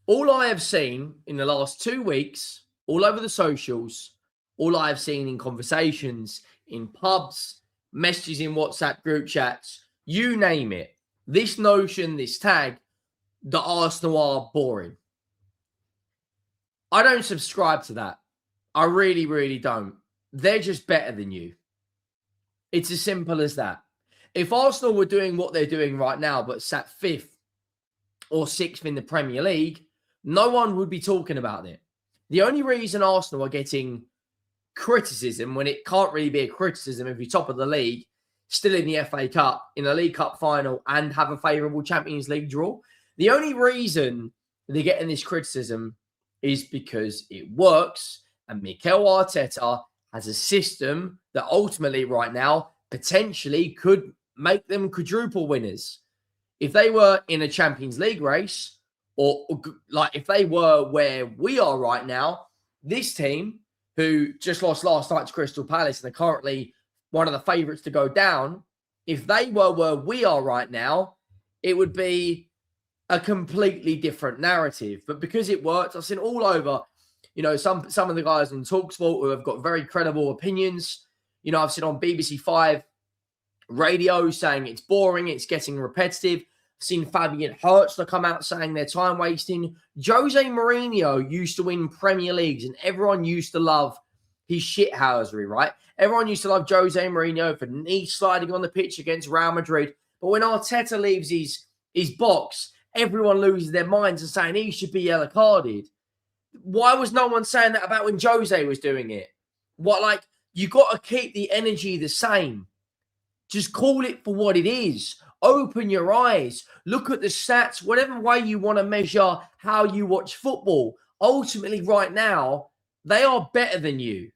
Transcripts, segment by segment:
All I have seen in the last 2 weeks, all over the socials, all I have seen in conversations, in pubs, messages in WhatsApp group chats, you name it, this notion, this tag, that Arsenal are boring. I don't subscribe to that. I really, really don't. They're just better than you. It's as simple as that. If Arsenal were doing what they're doing right now, but sat 5th or 6th in the Premier League, no one would be talking about it. The only reason Arsenal are getting criticism, when it can't really be a criticism if you're top of the league, still in the FA Cup, in the League Cup final, and have a favourable Champions League draw, the only reason they're getting this criticism is because it works, and Mikel Arteta has a system that ultimately right now potentially could make them quadruple winners. If they were in a Champions League race, or like if they were where we are right now, this team, who just lost last night to Crystal Palace and are currently one of the favourites to go down, if they were where we are right now, it would be a completely different narrative. But because it worked, I've seen all over, some of the guys on TalkSport who have got very credible opinions. I've seen on BBC 5 radio saying it's boring, it's getting repetitive. I've seen Fabian Hertzler come out saying they're time wasting. Jose Mourinho used to win Premier Leagues and everyone used to love his shithousery, right? Everyone used to love Jose Mourinho for knee sliding on the pitch against Real Madrid. But when Arteta leaves his box, everyone loses their minds and saying he should be yellow carded. Why was no one saying that about when Jose was doing it? You got to keep the energy the same. Just call it for what it is. Open your eyes. Look at the stats, whatever way you want to measure how you watch football. Ultimately, right now, they are better than you.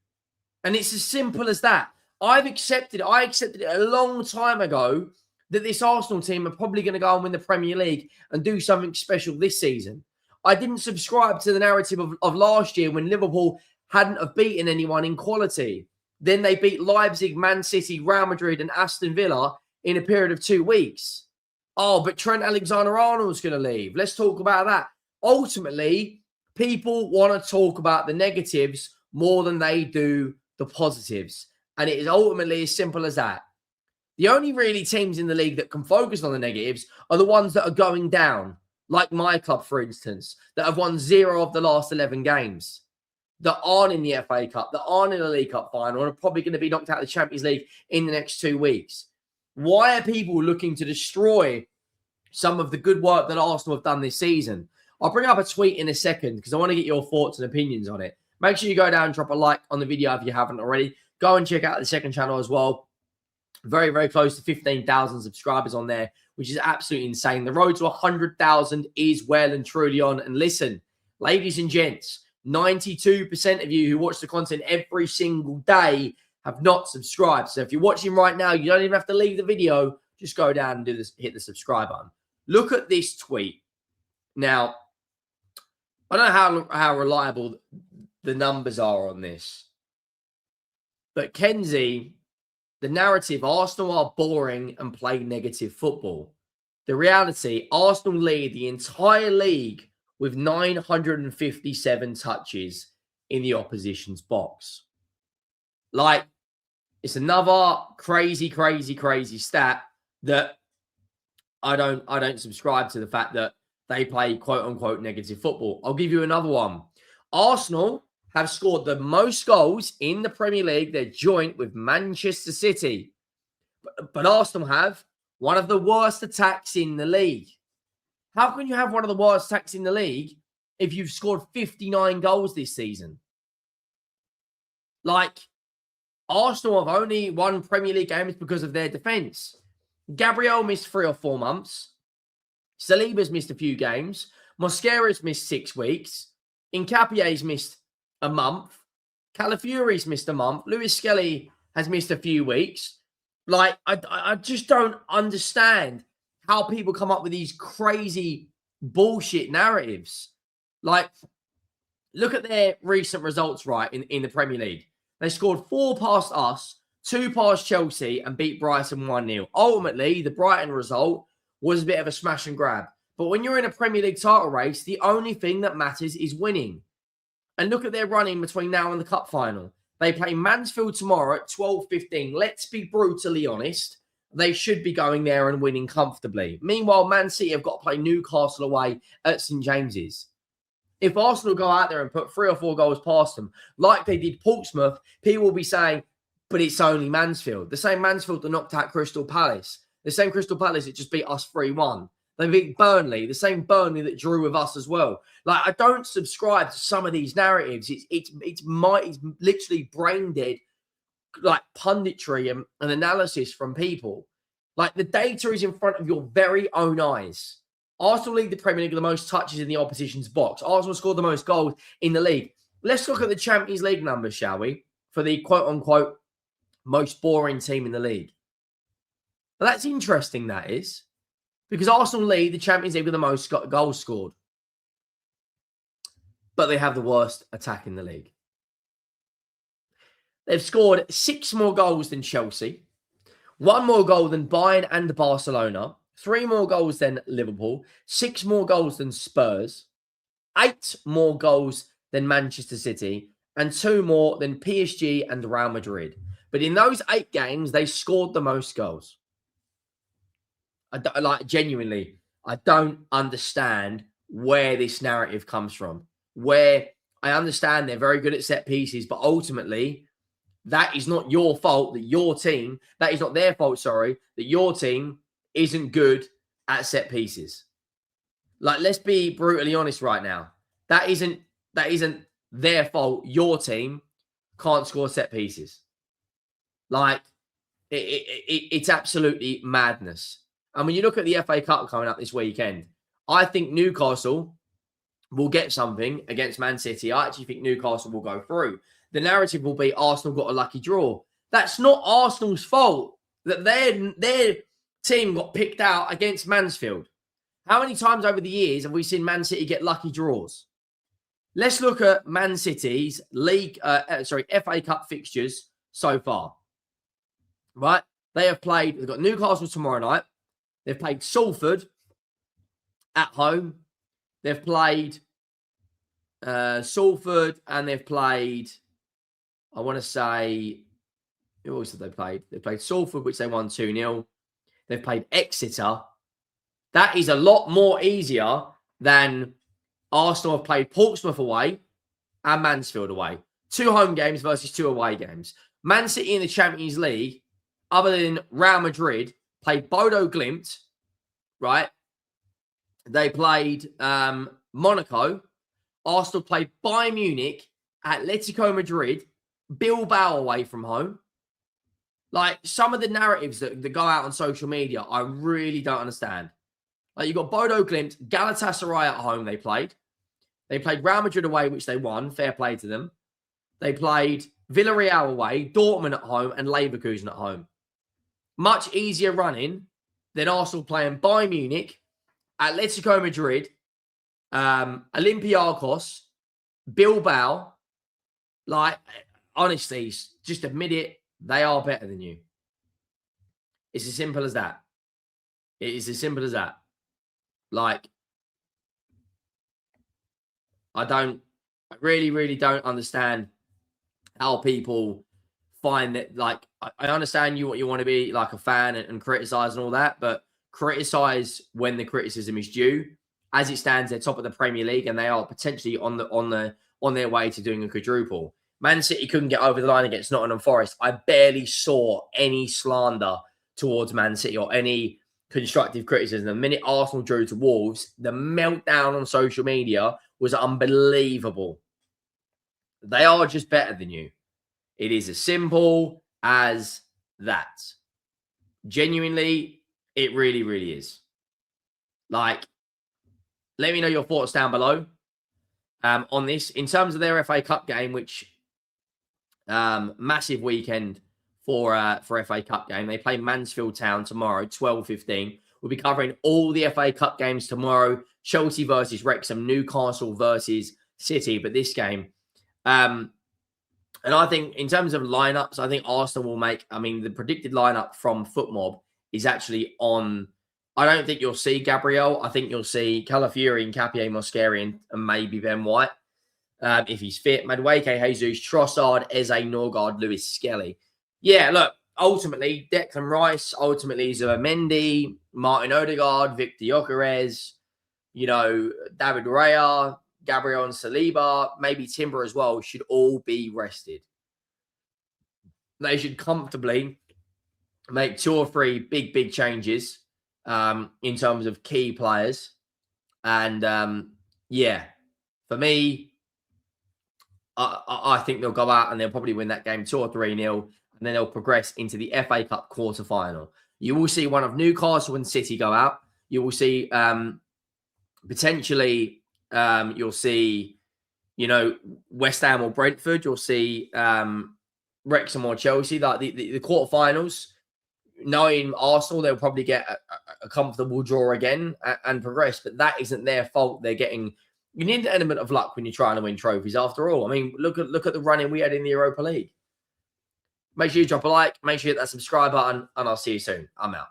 And it's as simple as that. I accepted it a long time ago that this Arsenal team are probably going to go and win the Premier League and do something special this season. I didn't subscribe to the narrative of last year when Liverpool hadn't have beaten anyone in quality. Then they beat Leipzig, Man City, Real Madrid and Aston Villa in a period of 2 weeks. Oh, but Trent Alexander-Arnold's going to leave. Let's talk about that. Ultimately, people want to talk about the negatives more than they do the positives. And it is ultimately as simple as that. The only really teams in the league that can focus on the negatives are the ones that are going down, like my club, for instance, that have won 0 of the last 11 games, that aren't in the FA Cup, that aren't in the League Cup final, and are probably going to be knocked out of the Champions League in the next 2 weeks. Why are people looking to destroy some of the good work that Arsenal have done this season? I'll bring up a tweet in a second because I want to get your thoughts and opinions on it. Make sure you go down and drop a like on the video if you haven't already. Go and check out the second channel as well. Very, very close to 15,000 subscribers on there, which is absolutely insane. The road to 100,000 is well and truly on. And listen, ladies and gents, 92% of you who watch the content every single day have not subscribed. So if you're watching right now, you don't even have to leave the video. Just go down and do this, hit the subscribe button. Look at this tweet. Now, I don't know how reliable the numbers are on this, but Kenzie, the narrative, Arsenal are boring and play negative football. The reality, Arsenal lead the entire league with 957 touches in the opposition's box. It's another crazy stat that I don't subscribe to the fact that they play quote-unquote negative football. I'll give you another one. Arsenal have scored the most goals in the Premier League. They're joint with Manchester City. But Arsenal have one of the worst attacks in the league. How can you have one of the worst attacks in the league if you've scored 59 goals this season? Arsenal have only won Premier League games because of their defence. Gabriel missed 3 or 4 months. Saliba's missed a few games. Mosquera's missed 6 weeks. Nkapie's missed a month. Calafiori's missed a month. Lewis Skelly has missed a few weeks. I just don't understand how people come up with these crazy bullshit narratives. Look at their recent results, right, in the Premier League. They scored 4 past us, 2 past Chelsea, and beat Brighton 1-0. Ultimately, the Brighton result was a bit of a smash and grab. But when you're in a Premier League title race, the only thing that matters is winning. And look at their running between now and the Cup final. They play Mansfield tomorrow at 12:15. Let's be brutally honest. They should be going there and winning comfortably. Meanwhile, Man City have got to play Newcastle away at St James's. If Arsenal go out there and put 3 or 4 goals past them, like they did Portsmouth, people will be saying, but it's only Mansfield. The same Mansfield that knocked out Crystal Palace. The same Crystal Palace that just beat us 3-1. They beat Burnley, the same Burnley that drew with us as well. Like, I don't subscribe to some of these narratives. It's literally brain dead, like punditry and analysis from people. Like, the data is in front of your very own eyes. Arsenal lead the Premier League with the most touches in the opposition's box. Arsenal scored the most goals in the league. Let's look at the Champions League numbers, shall we? For the quote-unquote most boring team in the league. Well, that's interesting, that is. Because Arsenal lead the Champions League with the most goals scored. But they have the worst attack in the league. They've scored 6 more goals than Chelsea, 1 more goal than Bayern and Barcelona, 3 more goals than Liverpool, 6 more goals than Spurs, 8 more goals than Manchester City, and 2 more than PSG and Real Madrid. But in those 8 games, they scored the most goals. Genuinely, I don't understand where this narrative comes from. Where I understand they're very good at set pieces, but ultimately, that is not your fault that your team, that is not their fault, sorry, that your team isn't good at set pieces. Like, let's be brutally honest right now. That isn't their fault. Your team can't score set pieces. Like, it's absolutely madness. And when you look at the FA Cup coming up this weekend, I think Newcastle will get something against Man City. I actually think Newcastle will go through. The narrative will be Arsenal got a lucky draw. That's not Arsenal's fault that their team got picked out against Mansfield. How many times over the years have we seen Man City get lucky draws? Let's look at Man City's FA Cup fixtures so far. Right? They've got Newcastle tomorrow night. They've played Salford at home. They've played Salford, and they've played, I want to say, who else have they played? They played Salford, which they won 2-0. They've played Exeter. That is a lot more easier than Arsenal have played Portsmouth away and Mansfield away. 2 home games versus 2 away games. Man City in the Champions League, other than Real Madrid, played Bodo Glimt, right? They played Monaco. Arsenal played Bayern Munich, Atletico Madrid, Bilbao away from home. Like, some of the narratives that go out on social media, I really don't understand. Like, you've got Bodo Glimt, Galatasaray at home they played. They played Real Madrid away, which they won. Fair play to them. They played Villarreal away, Dortmund at home, and Leverkusen at home. Much easier running than Arsenal playing Bayern Munich, Atletico Madrid, Olympiacos, Bilbao. Like, honestly, just admit it. They are better than you. It's as simple as that. It is as simple as that. Like, I really, really don't understand how people find that. Like, I understand what you want to be, like, a fan and criticize and all that, but criticize when the criticism is due. As it stands, they're top of the Premier League, and they are potentially on their way to doing a quadruple. Man City couldn't get over the line against Nottingham Forest. I barely saw any slander towards Man City or any constructive criticism. The minute Arsenal drew to Wolves, the meltdown on social media was unbelievable. They are just better than you. It is as simple as that. Genuinely, it really, really is. Like, let me know your thoughts down below on this. In terms of their FA Cup game, which massive weekend for FA Cup game. They play Mansfield Town tomorrow, 12:15. We'll be covering all the FA Cup games tomorrow. Chelsea versus Wrexham, Newcastle versus City. But this game, and I think in terms of lineups, I think Arsenal will make, I mean, the predicted lineup from FootMob is actually on I don't think you'll see Gabriel. I think you'll see Calafiori and Capier Mosquera and maybe Ben White. If he's fit, Madueke, Jesus, Trossard, Eze, Norgard, Lewis Skelly. Yeah, look, ultimately, Declan Rice, ultimately, Zubimendi, Martin Odegaard, Victor Gyökeres, David Raya, Gabriel and Saliba, maybe Timber as well, should all be rested. They should comfortably make 2 or 3 big changes in terms of key players. And for me, I think they'll go out and they'll probably win that game 2 or 3-0, and then they'll progress into the FA Cup quarter-final. You will see one of Newcastle and City go out. You will see potentially you'll see, West Ham or Brentford. You'll see Wrexham or Chelsea. Like the quarterfinals, knowing Arsenal, they'll probably get a comfortable draw again and progress. But that isn't their fault. They're getting. You need an element of luck when you're trying to win trophies. After all, I mean, look at the running we had in the Europa League. Make sure you drop a like. Make sure you hit that subscribe button, and I'll see you soon. I'm out.